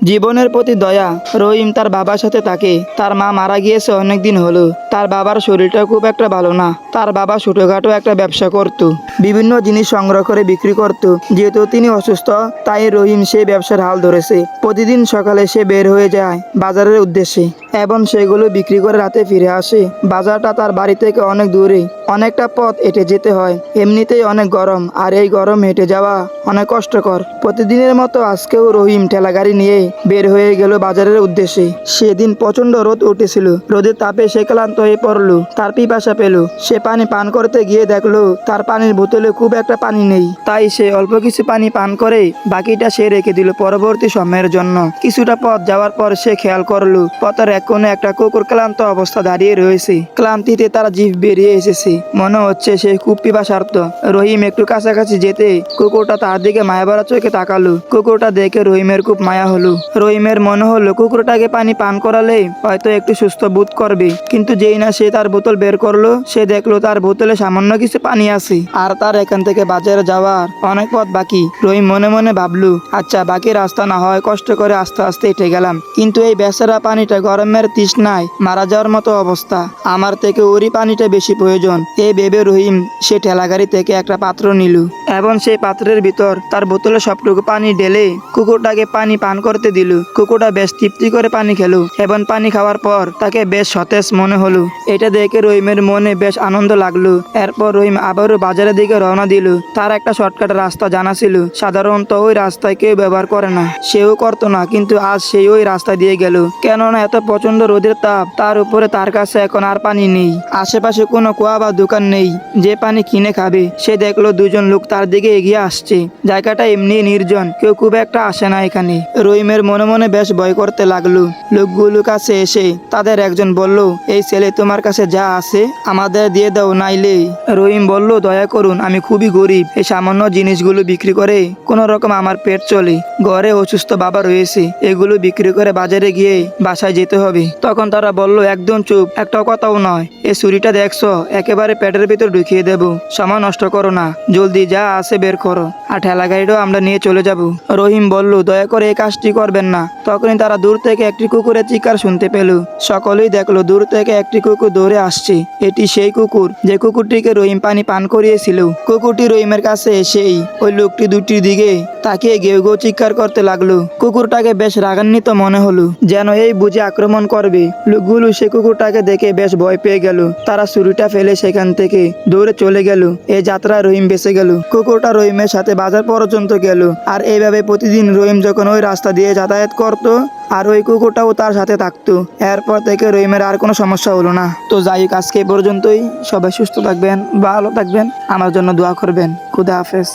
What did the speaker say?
জীবনের প্রতি দয়া। রহিম তার বাবার সাথে থাকে। তার মা মারা গিয়েছে অনেক দিন হলো। তার বাবার শরীরটা খুব একটা ভালো না। তার বাবা ছোটখাটো একটা ব্যবসা করত, বিভিন্ন জিনিস সংগ্রহ করে বিক্রি করত। যেহেতু তিনি অসুস্থ, তাই রহিম সেই ব্যবসার হাল ধরেছে। প্রতিদিন সকালে সে বের হয়ে যায় বাজারের উদ্দেশ্যে এবং সেগুলো বিক্রি করে রাতে ফিরে আসে। বাজারটা তার বাড়ি থেকে অনেক দূরে, অনেকটা পথ হেঁটে যেতে হয়। এমনিতেই অনেক গরম, আর এই গরম হেঁটে যাওয়া অনেক কষ্টকর। প্রতিদিনের মতো আজকেও রহিম ঠেলাগাড়ি নিয়ে বের হয়ে গেল বাজারের উদ্দেশ্যে। সেদিন প্রচন্ড রোদ উঠেছিল। রোদের তাপে সে ক্লান্ত হয়ে পড়লো। তার পিপাসা পেল। সে পানি পান করতে গিয়ে দেখলো তার পানির বোতলে খুব একটা পানি নেই। তাই সে অল্প কিছু পানি পান করে বাকিটা সে রেখে দিল পরবর্তী সময়ের জন্য। কিছুটা পথ যাওয়ার পর সে খেয়াল করলো পথের এক কোণে একটা কুকুর ক্লান্ত অবস্থা দাঁড়িয়ে রয়েছে। ক্লান্তিতে তার জিভ বেরিয়ে এসেছে। মনে হচ্ছে সে খুব পিপাসার্ত। রহিম একটু কাছাকাছি যেতে কুকুরটা তার দিকে মায়াভরা চোখে তাকালো। কুকুরটা দেখে রহিমের খুব মায়া হলো। রহিমের মনে হলো কুকুরটাকে পানি পান করালে হয়তো একটু সুস্থ বোধ করবে। কিন্তু যেই না সে তার বোতল বের করলো, সে দেখলো তার বোতলে সামান্য কিছু পানি আছে, আর তার এখান থেকে বাজারে যাওয়ার অনেক পথ বাকি। রহিম মনে মনে ভাবলো, আচ্ছা বাকি রাস্তা না হয় কষ্ট করে আস্তে আস্তে হেঁটে গেলাম, কিন্তু এই বেচারা পানিটা গরমের তৃষ্ণায় মারা যাওয়ার মতো অবস্থা। আমার থেকে ওরই পানিটা বেশি প্রয়োজন। এই ভেবে রহিম সে ঠেলাগাড়ি থেকে একটা পাত্র নিল এবং সেই পাত্রের ভিতর তার বোতলে সবটুকু পানি ঢেলে কুকুরটাকে পানি পান করতে দিল। কুকুরটা বেশ তৃপ্তি করে পানি খেলো এবং পানি খাওয়ার পর তাকে বেশ সতেজ মনে হলো। এটা দেখে রহিমের মনে বেশ আনন্দ লাগলো। এরপর রহিম আবারও বাজারের দিকে রওনা দিল। তার একটা শর্টকাট রাস্তা জানা ছিল। সাধারণত ওই রাস্তায় কেউ ব্যবহার করে না, সেও করতো না, কিন্তু আজ সেই ওই রাস্তা দিয়ে গেল। কেননা এত প্রচন্ড রোদের তাপ, তার উপরে তার কাছে এখন আর পানি নেই। আশেপাশে কোনো কুয়া বা দোকান নেই যে পানি কিনে খাবে। সে দেখলো দুজন লোক তার দিকে এগিয়ে আসছে। জায়গাটা এমনি নির্জন, কেউ খুব একটা আসে না এখানে। রহিমের মনে মনে বেশ ভয় করতে লাগলো। লোকগুলোর কাছে এসে তাদের একজন বলল, এই ছেলে তোমার কাছে যা আছে আমাদের দিয়ে দাও, নাইলে। রহিম বলল, দয়া করুন, আমি খুবই গরিব। এই সামান্য জিনিসগুলো বিক্রি করে কোনো রকম আমার পেট চলে। ঘরে অসুস্থ বাবা রয়েছে, এগুলো বিক্রি করে বাজারে গিয়ে বাসায় যেতে হবে। তখন তারা বলল, একদম চুপ, একটা কথাও নয়। এই ছুরিটা দেখছো, একেবারে পেটের ভিতর ঢুকিয়ে দেব। সময় নষ্ট করো না, জলদি যা আছে বের করো, আর ঠেলা গাড়িটাও আমরা নিয়ে চলে যাব। রহিম বলল, দয়া করে এই কাজটি করবেন না। তখনই তারা দূর থেকে একটি কুকুরের চিৎকার শুনতে পেল। সকলেই দেখলো দূর থেকে একটি কুকুর দৌড়ে আসছে। এটি সেই কুকুর যে কুকুরটিকে রহিম পানি পান করিয়েছিল। কুকুরটি রহিমের কাছে এসেই ওই লোকটি দুটির দিকে তাকিয়ে গেউ গেউ চিৎকার করতে লাগলো। কুকুরটাকে বেশ রাগান্বিত মনে হলো, যেন এই বুঝে আক্রমণ করবে। লোকগুলো সে কুকুরটাকে দেখে বেশ ভয় পেয়ে গেল। তারা ছুরিটা ফেলে সেখান থেকে দৌড়ে চলে গেল। এই যাত্রায় রহিম বেঁচে গেল। কুকুরটা রহিমের সাথে বাজার পর্যন্ত গেল। আর এইভাবে প্রতিদিন রহিম যখন ওই রাস্তা দিয়ে যাতায়াত করতো, আর ওই কুকুরটাও তার সাথে থাকতো। এরপর থেকে রহিমের আর কোনো সমস্যা হলো না। তো যাই হোক, আজকে এই পর্যন্তই। সবাই সুস্থ থাকবেন, ভালো থাকবেন, আমার জন্য দোয়া করবেন। খুদা হাফেজ।